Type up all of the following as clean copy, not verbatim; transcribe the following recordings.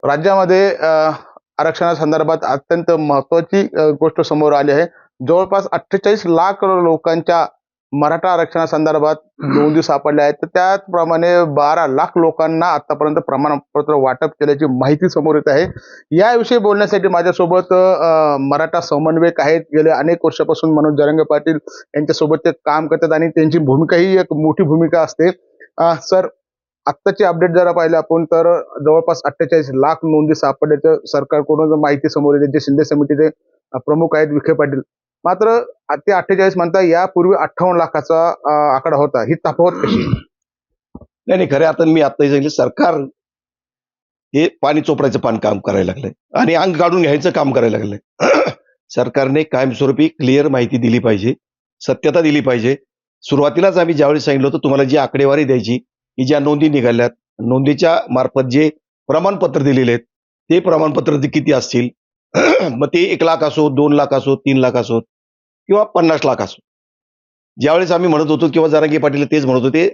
राज्यामध्ये आरक्षणासंदर्भात अत्यंत महत्त्वाची गोष्ट समोर आली आहे. जवळपास 48 लाख लोकांच्या मराठा आरक्षणासंदर्भात नोंदी सापडल्या आहेत. तर त्याचप्रमाणे 12 लाख लोकांना आतापर्यंत प्रमाणपत्र वाटप केल्याची माहिती समोर येत आहे. याविषयी बोलण्यासाठी माझ्यासोबत मराठा समन्वयक आहेत. गेल्या अनेक वर्षापासून मनोज जरांगे पाटील यांच्यासोबत ते काम करतात आणि त्यांची भूमिकाही एक मोठी भूमिका असते. सर, आत्ताची अपडेट जरा पाहिलं आपण तर जवळपास 48 लाख नोंदी सापडल्याचं सरकारकडून माहिती समोर येते. जे शिंदे समितीचे प्रमुख आहेत विखे पाटील. मात्र ते 48 म्हणता यापूर्वी 58 लाखाचा आकडा होता. ही तफावत कशी? नाही नाही, खरं आता मी आता सांगितलं, सरकार हे पाणी चोपडायचं काम करायला लागलंय आणि अंग काढून घ्यायचं काम करायला लागलंय. सरकारने कायमस्वरूपी क्लिअर माहिती दिली पाहिजे, सत्यता दिली पाहिजे. सुरुवातीलाच आम्ही ज्यावेळी सांगितलं होतं तुम्हाला जी आकडेवारी द्यायची, की ज्या नोंदी निघाल्यात, नोंदीच्या मार्फत जे प्रमाणपत्र दिलेले आहेत ते प्रमाणपत्र किती असतील, मग ते 1 लाख असो, 2 लाख असो, 3 लाख असो किंवा 50 लाख असो. ज्यावेळेस आम्ही म्हणत होतो किंवा जरांगे पाटील तेच म्हणत होते,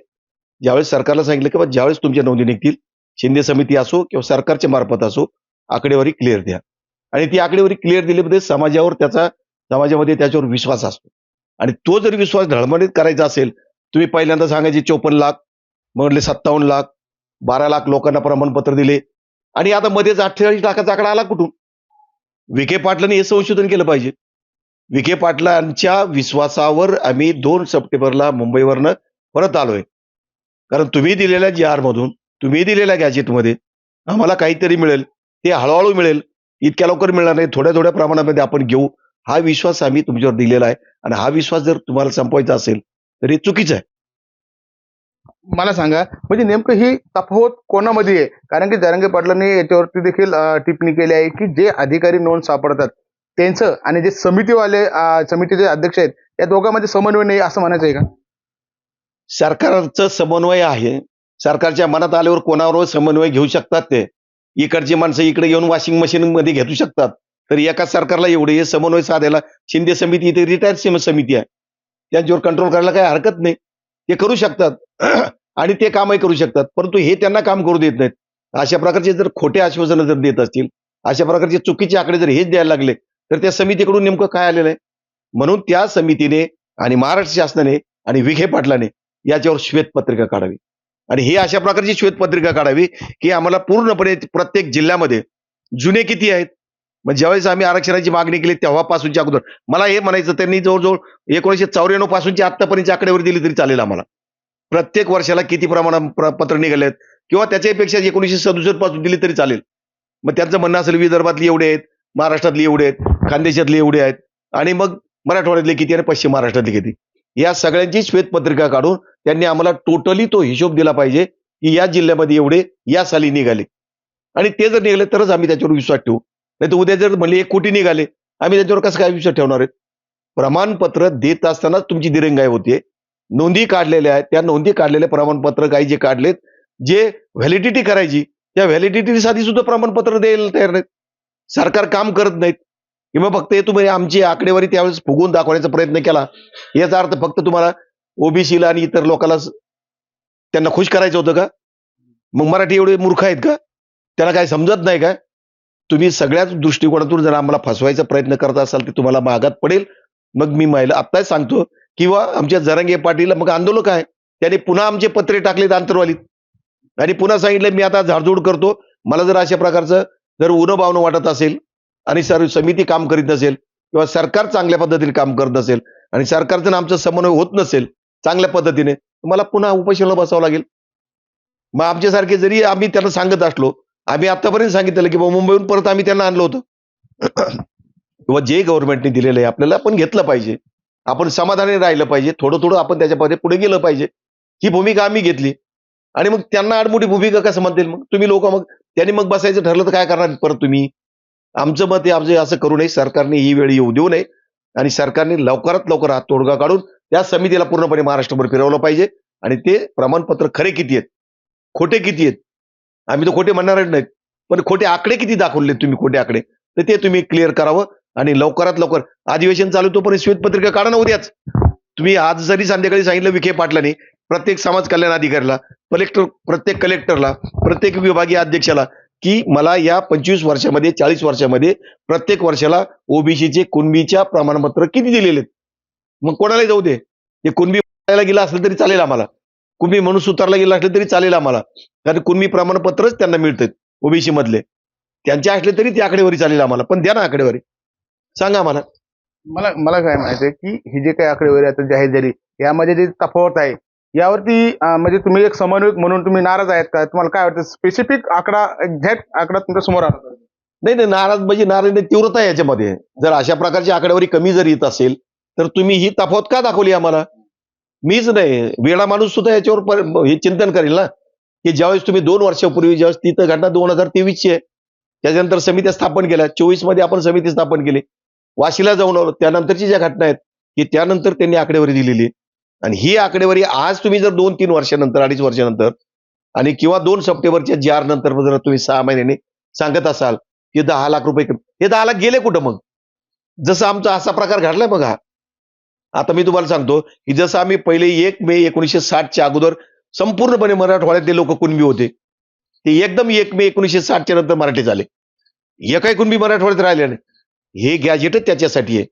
ज्यावेळेस सरकारला सांगितलं की ज्यावेळेस तुमच्या नोंदी निघतील, शिंदे समिती असो किंवा सरकारच्या मार्फत असो, आकडेवारी क्लिअर द्या. आणि ती आकडेवारी क्लिअर दिल्यामध्ये समाजामध्ये त्याच्यावर विश्वास असतो. आणि तो जर विश्वास ढळमळीत करायचा असेल, तुम्ही पहिल्यांदा सांगायचे 54 लाख, मग म्हटले 57 लाख, 12 लाख लोकांना प्रमाणपत्र दिले आणि आता मध्येच 48 लाखाचा आकडा आला कुठून? विखे पाटलांनी हे संशोधन केलं पाहिजे. विखे पाटलांच्या विश्वासावर आम्ही 2 सप्टेंबरला मुंबईवरनं परत आलोय. कारण तुम्ही दिलेल्या GR मधून, तुम्ही दिलेल्या गॅजेटमध्ये आम्हाला काहीतरी मिळेल, ते हळूहळू मिळेल, इतक्या लवकर मिळणार नाही, थोड्या थोड्या प्रमाणामध्ये आपण घेऊ, हा विश्वास आम्ही तुमच्यावर दिलेला आहे. आणि हा विश्वास जर तुम्हाला संपवायचा असेल तर हे चुकीचं आहे. मला सांगा, म्हणजे नेमकं ही तफावत कोणामध्ये आहे? कारण की जरांगे पाटलांनी याच्यावरती देखील टिप्पणी केली आहे की जे अधिकारी नोंद सापडतात त्यांचं आणि जे समितीचे अध्यक्ष आहेत या दोघांमध्ये समन्वय नाही असं म्हणायचं आहे का? सरकारचं समन्वय आहे. सरकारच्या मनात आल्यावर कोणावर समन्वय घेऊ शकतात ते. इकडची माणसं इकडे येऊन वॉशिंग मशीन मध्ये घेऊ शकतात. तर एका सरकारला एवढे हे समन्वय साधायला शिंदे समिती इथे रिटायर्ड समिती आहे. त्यांच्यावर कंट्रोल करायला काही हरकत नाही. ते करू शकतात आणि ते कामही करू शकतात. परंतु हे त्यांना काम करू देत नाहीत. अशा प्रकारचे जर खोटे आश्वासनं जर देत असतील, अशा प्रकारचे चुकीचे आकडे जर हेच द्यायला लागले, तर त्या समितीकडून नेमकं काय आलेलं आहे? म्हणून त्या समितीने आणि महाराष्ट्र शासनाने आणि विखे पाटलाने याच्यावर श्वेतपत्रिका काढावी आणि ही अशा प्रकारची श्वेतपत्रिका काढावी की आम्हाला पूर्णपणे प्रत्येक जिल्ह्यामध्ये जुने किती आहेत. मग ज्यावेळेस आम्ही आरक्षणाची मागणी केली तेव्हापासूनच्या अगोदर मला हे म्हणायचं, त्यांनी जवळजवळ 1994 पासूनची आतापर्यंत आकडेवारी दिली तरी चालेल आम्हाला. प्रत्येक वर्षाला किती पत्र निघालेत किंवा त्याच्यापेक्षा 1967 पासून दिली तरी चालेल. मग त्यांचं म्हणणं असेल विदर्भातली एवढे आहेत, महाराष्ट्रातली एवढे आहेत, खानदेशातले एवढे आहेत आणि मग मराठवाड्यातले किती आणि पश्चिम महाराष्ट्रातले किती, या सगळ्यांची श्वेतपत्रिका काढून त्यांनी आम्हाला टोटली तो हिशोब दिला पाहिजे की या जिल्ह्यामध्ये एवढे या साली निघाले आणि ते जर निघाले तरच आम्ही त्याच्यावर विश्वास ठेवू. नाही तर उद्या जर म्हणले 1 कोटी निघाले, आम्ही त्याच्यावर कसं काय विश्वास ठेवणार आहेत? प्रमाणपत्र देत असतानाच तुमची दिरंगाई होते. नोंदी काढलेल्या आहेत, त्या नोंदी काढलेले प्रमाणपत्र काही जे काढलेत, जे व्हॅलिडिटी करायची त्या व्हॅलिडिटीसाठी सुद्धा प्रमाणपत्र द्यायला तयार नाहीत. सरकार काम करत नाहीत किंवा फक्त हे तुम्ही आमची आकडेवारी त्यावेळेस फुगवून दाखवण्याचा प्रयत्न केला. याचा अर्थ फक्त तुम्हाला ओबीसीला आणि इतर लोकांना त्यांना खुश करायचं होतं का? मग मराठी एवढे मूर्ख आहेत का? त्यांना काय समजत नाही का? तुम्ही सगळ्याच दृष्टिकोनातून जर आम्हाला फसवायचा प्रयत्न करत असाल तर तुम्हाला महागात पडेल. मग मी महिला आत्ताच सांगतो किंवा आमच्या जरांगे पाटील मग आंदोलक आहे, त्यांनी पुन्हा आमचे पत्रे टाकलेत आंतरवालीत आणि पुन्हा सांगितलं मी आता झाडझूड करतो. मला जर अशा प्रकारचं जर उणं बावणं वाटत असेल आणि समिती काम करीत नसेल किंवा सरकार चांगल्या पद्धतीने काम करत नसेल आणि सरकारचं आमचं समन्वय होत नसेल चांगल्या पद्धतीने, मला पुन्हा उपोषणाला बसावं लागेल. मग आमच्यासारखे जरी आम्ही त्यांना सांगत असलो, आम्ही आतापर्यंत सांगितलं की मुंबईहून परत आम्ही त्यांना आणलं होतं किंवा जे गव्हर्नमेंटने दिलेलं आहे आपल्याला आपण घेतलं पाहिजे, आपण समाधानी राहिलं पाहिजे, थोडं थोडं आपण त्याच्यामध्ये पुढे गेलं पाहिजे. ही भूमिका आम्ही घेतली आणि मग त्यांना आडमोठी भूमिका कसं म्हणतील? मग तुम्ही लोक मग त्यांनी मग बसायचं ठरलं तर काय करणार परत तुम्ही? आमचं मत आमचे असं करू नये, सरकारने ही वेळ येऊ देऊ नये आणि सरकारने लवकरात लवकर हा तोडगा काढून त्या समितीला पूर्णपणे महाराष्ट्रभर फिरवलं पाहिजे आणि ते प्रमाणपत्र खरे किती आहेत, खोटे किती आहेत, आम्ही तर खोटे म्हणणारच नाहीत, पण खोटे आकडे किती दाखवले तुम्ही, खोटे आकडे, तर ते तुम्ही क्लिअर करावं आणि लवकरात लवकर अधिवेशन चालू तोपर्यंत श्वेतपत्रिका काढा ना उद्याच. तुम्ही आज जरी संध्याकाळी सांगितलं विखे पाटलांनी प्रत्येक समाज कल्याण अधिकाऱ्याला, प्रत्येक कलेक्टरला, प्रत्येक विभागीय अध्यक्षाला की मला या 25 वर्षामध्ये 40 वर्षामध्ये प्रत्येक वर्षाला ओबीसीचे कुणबीच्या प्रमाणपत्र किती दिलेले आहेत. मग कोणालाही जाऊ दे, ते कुणबी करायला गेला असलं तरी चालेल आम्हाला, कुणबी म्हणून सुतारला गेला असलं तरी चालेल आम्हाला, कारण कुणबी प्रमाणपत्रच त्यांना मिळतात ओबीसी मधले. त्यांचे असले तरी ती आकडेवारी चालेल आम्हाला, पण द्या ना आकडेवारी, सांगा आम्हाला. मला मला काय माहिती आहे की ही जे काही आकडेवारी आता जाहीर झाली यामध्ये जी तफावत आहे यावरती म्हणजे तुम्ही एक समन्वयक म्हणून तुम्ही नाराज आहेत का? तुम्हाला काय वाटतं स्पेसिफिक आकडा एक्झॅक्ट आकडा तुमच्या समोर आला तर? नाही नाही, नाराज म्हणजे नाराज नाही, तीव्रता आहे याच्यामध्ये. जर अशा प्रकारची आकडेवारी कमी जर येत असेल तर तुम्ही ही तफावत का दाखवली आम्हाला? मीच नाही, वेळा माणूस सुद्धा याच्यावर हे चिंतन करेल ना, की ज्यावेळेस तुम्ही 2 वर्षापूर्वी ज्यावेळेस ती तर घटना 2023 ची आहे, त्याच्यानंतर समित्या स्थापन केल्या, 24 मध्ये आपण समिती स्थापन केली, वाशीला जाऊन आलो, त्यानंतरची ज्या घटना आहेत की त्यानंतर त्यांनी आकडेवारी दिलेली आहे. आणि ही आकडेवारी आज तुम्ही जर 2-3 वर्षानंतर 2.5 वर्षानंतर आणि किंवा 2 सप्टेंबरच्या जी आर नंतर जर तुम्ही 6 महिन्यांनी सांगत असाल की 10 लाख रुपये हे 10 लाख गेले कुठं मग? जसं आमचा असा प्रकार घडलाय बघा. आता मी तुम्हाला सांगतो की जसं आम्ही पहिले 1 मे 1960च्या अगोदर संपूर्णपणे मराठवाड्यातले लोक कुणबी होते, ते एकदम 1 मे 1960च्या नंतर मराठी झाले. एकही कुणबी मराठवाड्यात राहिले नाही. हे गॅजेटच त्याच्यासाठी आहे.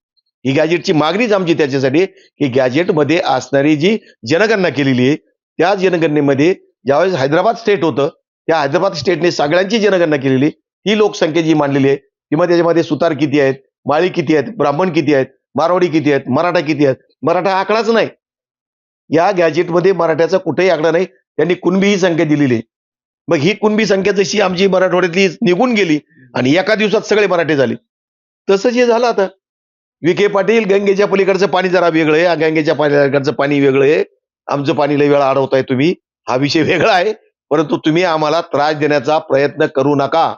ही गॅजेटची मागणीच आमची त्याच्यासाठी आहे की गॅजेटमध्ये असणारी जी जनगणना केलेली आहे त्या जनगणनेमध्ये ज्यावेळेस हैदराबाद स्टेट होतं, त्या हैदराबाद स्टेटने सगळ्यांची जनगणना केलेली, ही लोकसंख्या जी मांडलेली आहे किंवा त्याच्यामध्ये सुतार किती आहेत, माळी किती आहेत, ब्राह्मण किती आहेत, मारवाडी किती आहेत, मराठा किती आहेत, मराठा आकडाच नाही. या गॅजेटमध्ये मराठ्याचा कुठेही आकडा नाही. त्यांनी कुणबी ही संख्या दिलेली आहे. मग ही कुणबी संख्या जशी आमची मराठवाड्यातली निघून गेली आणि एका दिवसात सगळे मराठे झाले, तसंच हे झालं आता. विखे पाटील, गंगेच्या पलीकडचं पाणी जरा वेगळं आहे, गंगेच्या पलीकडचं पाणी वेगळं आहे, आमचं पाणी लय वेळा अडवताय तुम्ही, हा विषय वेगळा आहे. परंतु तुम्ही आम्हाला त्रास देण्याचा प्रयत्न करू नका.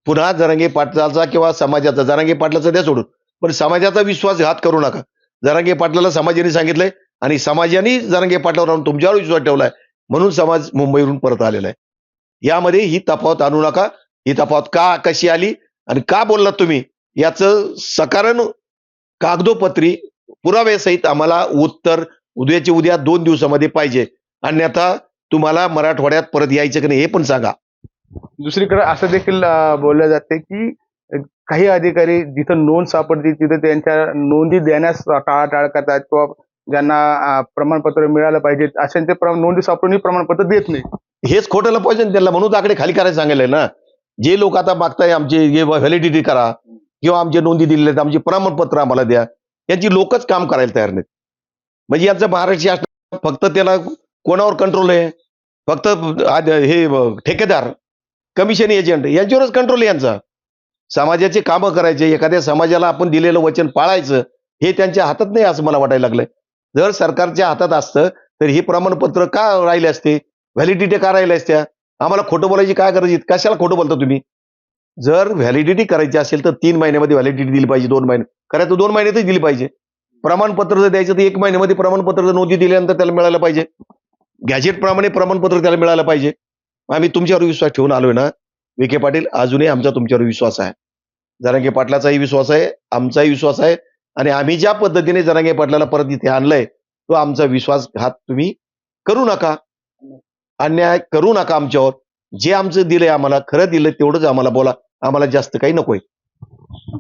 पुन्हा जरांगे पाटलाचा किंवा समाजाचा, जरांगे पाटलाचा द्या सोडून, पण समाजाचा विश्वासघात करू नका. जरांगे पाटलाला समाजाने सांगितलंय आणि समाजाने जरांगे पाटलावर राहून तुमच्यावर विश्वास ठेवलाय, म्हणून समाज मुंबईवरून परत आलेला आहे. यामध्ये ही तफावत आणू नका. ही तफावत का कशी आली आणि का बोललात तुम्ही याचं सकारण कागदोपत्री पुराव्यासहित आम्हाला उत्तर उद्याच्या उद्या 2 दिवसामध्ये पाहिजे. अन्यथा तुम्हाला मराठवाड्यात परत यायचं की नाही हे पण सांगा. दुसरीकडे असं देखील बोललं जाते की काही अधिकारी जिथं नोंद सापडते तिथे त्यांच्या नोंदी देण्यास टाळाटाळ करतात किंवा ज्यांना प्रमाणपत्र मिळालं पाहिजे अशांचे नोंदी सापडूनही प्रमाणपत्र देत नाही. हेच खोटं पाहिजे त्यांना, म्हणून आकडे खाली करायला सांगितलंय ना. जे लोक आता मागताय आमचे व्हॅलिडिटी करा किंवा आमचे नोंदी दिलेले आहेत, आमचे प्रमाणपत्र आम्हाला द्या, यांची लोकच काम करायला तयार नाहीत. म्हणजे यांचं महाराष्ट्र शासन फक्त त्याला कोणावर कंट्रोल आहे? फक्त हे ठेकेदार, कमिशन एजंट यांच्यावरच कंट्रोल आहे यांचा. समाजाचे कामं करायचे, एखाद्या समाजाला आपण दिलेलं वचन पाळायचं हे त्यांच्या हातात नाही असं मला वाटायला लागलंय. जर सरकारच्या हातात असतं तर हे प्रमाणपत्र का राहिले असते, व्हॅलिडिटी का राहिल्या असत्या? आम्हाला खोटं बोलायची काय गरज आहे? कशाला खोटं बोलता तुम्ही? जर व्हॅलिडिटी करायची असेल तर 3 महिन्यामध्ये व्हॅलिडिटी दिली पाहिजे, 2 महिने करायचं 2 महिन्यातच दिली पाहिजे. प्रमाणपत्र जर द्यायचं तर 1 महिन्यामध्ये प्रमाणपत्र जर नोंदी दिल्यानंतर त्याला मिळालं पाहिजे. गॅजेट प्रमाणे प्रमाणपत्र त्याला मिळालं पाहिजे. आम्ही तुमच्यावर विश्वास ठेवून आलोय ना विखे पाटील, अजूनही आमचा तुमच्यावर विश्वास आहे. जरांगे पाटलाचाही विश्वास आहे, आमचाही विश्वास आहे आणि आम्ही ज्या पद्धतीने जरांगे पाटलाला परत इथे आणलंय तो आमचा विश्वासघात तुम्ही करू नका, अन्याय करू नका आमच्यावर. जे आमचं दिलंय आम्हाला खरं दिलंय तेवढंच आम्हाला बोला, आम्हाला जास्त काही नकोय.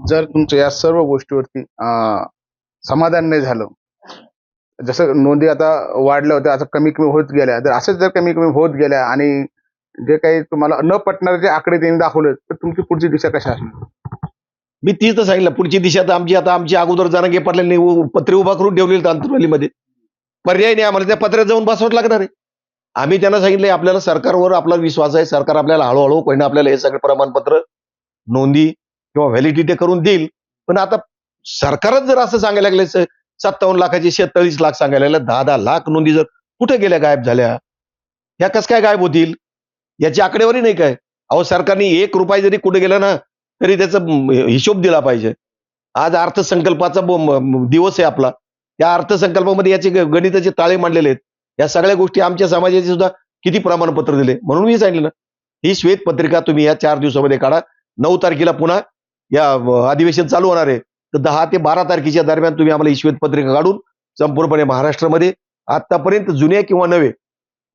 जर तुमचं या सर्व गोष्टीवरती समाधान नाही झालं, जसं नोंदी आता वाढल्या होत्या आता कमी कमी होत गेल्या, तर असंच जर कमी कमी होत गेल्या आणि जे काही तुम्हाला न पटणारे जे आकडे त्यांनी दाखवले तर तुमची पुढची दिशा कशी असणार? मी तीच तर सांगितलं, पुढची दिशा तर आमची आता आमची अगोदर जरांगे पाटलांनी पत्रे उभा करून ठेवलेली अंतरवालीमध्ये, पर्याय नाही आम्हाला, त्या पत्र्यात जाऊन बसवाच लागणार आहे. आम्ही त्यांना सांगितलंय आपल्याला सरकारवर आपला विश्वास आहे, सरकार आपल्याला हळूहळू कोणी आपल्याला हे सगळे प्रमाणपत्र, नोंदी किंवा व्हॅलिडिटी करून देईल. पण आता सरकारच जर असं सांगायला लागले 57 लाखाची 46 लाख सांगायला लागले, 10-10 लाख नोंदी जर कुठे गेल्या, गायब झाल्या, ह्या कसं काय गायब होतील? याची आकडेवारी नाही काय? अहो सरकारने 1 रुपया जरी कुठे गेला ना तरी त्याचा हिशोब दिला पाहिजे. आज अर्थसंकल्पाचा दिवस आहे आपला, त्या अर्थसंकल्पामध्ये याचे गणिताचे ताळे मांडलेले आहेत. या सगळ्या गोष्टी आमच्या समाजाचे सुद्धा किती प्रमाणपत्र दिले, म्हणून मी सांगितलं ही श्वेतपत्रिका तुम्ही या 4 दिवसामध्ये काढा. 9 तारखेला पुन्हा या अधिवेशन चालू होणार आहे, तर 10 ते 12 तारखेच्या दरम्यान तुम्ही आम्हाला ही श्वेतपत्रिका काढून संपूर्णपणे महाराष्ट्रामध्ये आतापर्यंत जुने किंवा नवे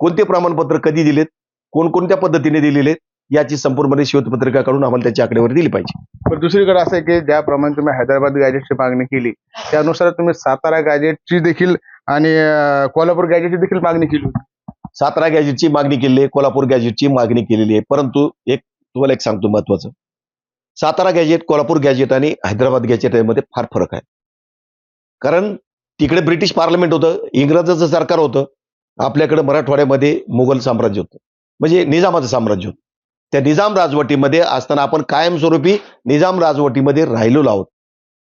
कोणते प्रमाणपत्र कधी दिलेत, कोणकोणत्या पद्धतीने दिलेले, याची संपूर्णपणे श्वेतपत्रिका काढून आम्हाला त्याची आकडेवारी दिली पाहिजे. पण दुसरीकडे असं आहे की ज्याप्रमाणे तुम्ही हैदराबाद गॅजेटची मागणी केली त्यानुसार तुम्ही सातारा गॅजेटची देखील आणि कोल्हापूर गॅजेटची देखील मागणी केली होती. सातारा गॅजेटची मागणी केलेली आहे, कोल्हापूर गॅजेटची मागणी केलेली आहे. परंतु तुम्हाला एक सांगतो महत्वाचं, सातारा गॅजेट, कोल्हापूर गॅजेट आणि हैदराबाद गॅजेट यामध्ये फार फरक आहे. कारण तिकडे ब्रिटिश पार्लमेंट होतं, इंग्रजाचं सरकार होतं, आपल्याकडे मराठवाड्यामध्ये मुघल साम्राज्य होतं, म्हणजे निजामाचं साम्राज्य होतं. त्या निजाम राजवटीमध्ये असताना आपण कायमस्वरूपी निजाम राजवटीमध्ये राहिलेलो आहोत.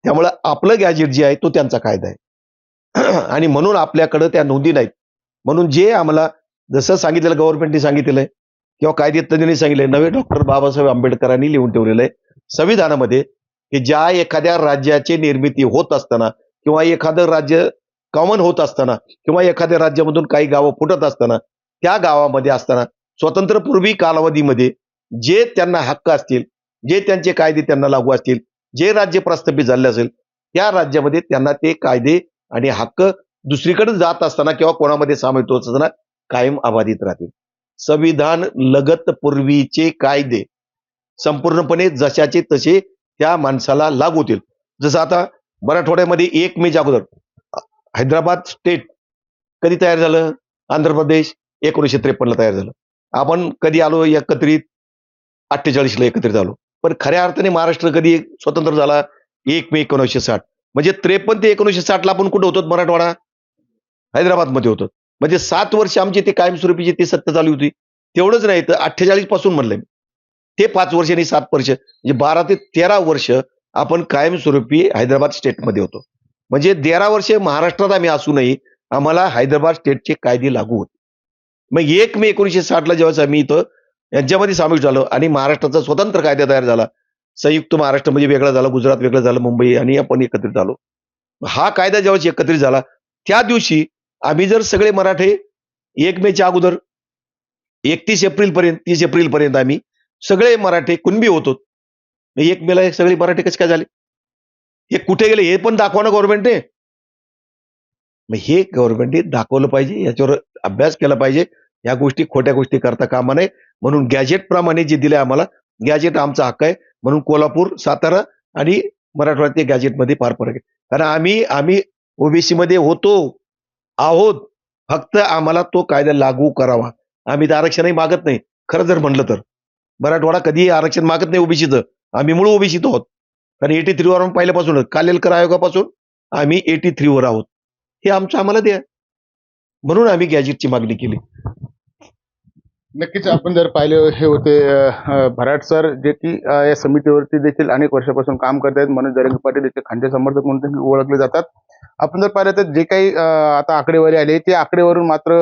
त्यामुळे आपलं गॅजेट जे आहे तो त्यांचा कायदा आहे आणि म्हणून आपल्याकडे त्या नोंदी नाहीत. म्हणून जे आम्हाला जसं सांगितलेलं गव्हर्नमेंटने सांगितलेलं आहे किंवा कायदेतज्ञांनी सांगितलंय, नवे डॉक्टर बाबासाहेब आंबेडकरांनी लिहून ठेवलेलं आहे संविधानामध्ये, की ज्या एखाद्या राज्याची निर्मिती होत असताना किंवा एखादं राज्य कॉमन होत असताना किंवा एखाद्या राज्यामधून काही गावं फुटत असताना त्या गावामध्ये असताना स्वातंत्र्यपूर्वी कालावधीमध्ये जे त्यांना हक्क असतील, जे त्यांचे कायदे त्यांना लागू असतील, जे राज्य प्रस्थापित झाले असेल त्या राज्यामध्ये त्यांना ते कायदे आणि हक्क दुसरीकडे जात असताना किंवा कोणामध्ये सामील होत असताना कायम अबाधित राहतील. संविधान लगत पूर्वीचे कायदे संपूर्णपणे जशाचे तसे त्या माणसाला लागू होतील. जसं आता मराठवाड्यामध्ये 1 मेच्या अगोदर हैदराबाद स्टेट कधी तयार झालं? आंध्र प्रदेश 1953 ला तयार झालं. आपण कधी आलो एकत्रित? 48 ला एकत्रित आलो. पण खऱ्या अर्थाने महाराष्ट्र कधी स्वतंत्र झाला? 1 मे 1960. म्हणजे 53 ते 1960 ला आपण कुठं होतो? मराठवाडा हैदराबादमध्ये होतो. म्हणजे 7 वर्ष आमची ते कायमस्वरूपीची ती सत्ता चालू होती. तेवढंच नाही तर 48 पासून म्हणलंय ते 5 वर्ष आणि 7 वर्ष म्हणजे 12 ते 13 वर्ष आपण कायमस्वरूपी हैदराबाद स्टेटमध्ये होतो. म्हणजे 13 वर्ष महाराष्ट्रात आम्ही असूनही आम्हाला हैदराबाद स्टेटचे कायदे लागू होते. मग 1 मे 1960 ला जेव्हा आम्ही इथं यांच्यामध्ये सामील झालो आणि महाराष्ट्राचा स्वतंत्र कायदा तयार झाला, संयुक्त महाराष्ट्र म्हणजे वेगळा झाला, गुजरात वेगळं झालं, मुंबई आणि आपण एकत्रित झालो. हा कायदा जेव्हा एकत्रित झाला त्या दिवशी आम्ही जर सगळे मराठे 1 मेच्या अगोदर 31 एप्रिल पर्यंत 30 एप्रिल पर्यंत आम्ही सगळे मराठे कुणबी होतो. 1 मेला सगळे मराठे कसे काय झाले? हे कुठे गेले हे पण दाखवा ना गव्हर्नमेंटने. मग हे गव्हर्नमेंटने दाखवलं पाहिजे, याच्यावर अभ्यास केला पाहिजे. या गोष्टी खोट्या गोष्टी करता कामा नये. म्हणून गॅजेट प्रमाणे जे दिले आम्हाला, गॅजेट आमचा हक्क आहे. म्हणून कोल्हापूर, सातारा आणि मराठवाड्यात गॅजेटमध्ये फार फरक आहे. कारण आम्ही ओबीसी मध्ये होतो आहोत, फक्त आम्हाला तो कायदा लागू करावा. आम्ही तर आरक्षणही मागत नाही. खरं जर म्हणलं तर मराठवाडा कधीही आरक्षण मागत नाही ओबीसीचं. आम्ही मूळ ओबीसीत आहोत. कारण 83 वर पहिल्यापासूनच कालेलकर आयोगापासून आम्ही 83 वर आहोत. हे आम्हाला द्या. म्हणून आम्ही गॅजेटची मागणी केली. नक्कीच आपण जर पाहिले हे होते भराट सर, जे की या समितीवरती देखील अनेक वर्षापासून काम करत आहेत. मनोज जरांगे पाटील याचे खांदे समर्थक म्हणून देखील ओळखले जातात. आपण जर पाहिलं तर जे काही आता आकडेवारी आली त्या आकडेवरून मात्र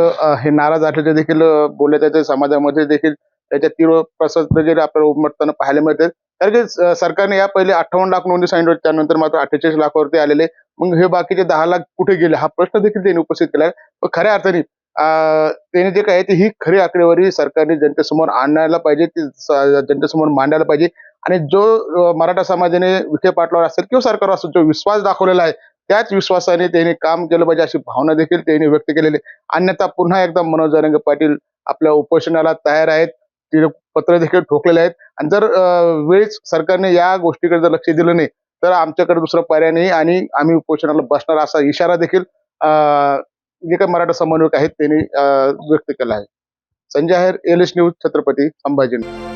हे नाराज असल्याचे देखील बोलले जाते. समाजामध्ये देखील त्याच्या तीव्र प्रसाद वगैरे आपल्याला उमटताना पाहायला मिळते. कारण की सरकारने या पहिले 58 लाख नोंदी सांगितल्या होत्या, त्यानंतर मात्र 48 लाखावरती आलेले. मग हे बाकीचे 10 लाख कुठे गेले हा प्रश्न देखील त्यांनी उपस्थित केला आहे. पण खऱ्या अर्थाने त्यांनी जे काय ती ही खरी आकडेवारी सरकारने जनतेसमोर आणायला पाहिजे, ती जनतेसमोर मांडायला पाहिजे. आणि जो मराठा समाजाने विखे पाटलावर असेल किंवा सरकारवर असेल जो विश्वास दाखवलेला आहे त्याच विश्वासाने त्यांनी काम केलं पाहिजे अशी भावना देखील त्यांनी व्यक्त केलेली. अन्यथा पुन्हा एकदा मनोज जरांगे पाटील आपल्या उपोषणाला तयार आहेत. ते पत्र देखील ठोकलेले आहेत. आणि जर वेळीच सरकारने या गोष्टीकडे जर लक्ष दिलं नाही तर आमच्याकडे दुसरा पर्याय नाही आणि आम्ही उपोषणाला बसणार असा इशारा देखील जे काही मराठा समन्वयक आहेत त्यांनी व्यक्त केला आहे. संजय आहेर, एलएस न्यूज, छत्रपती संभाजीनगर.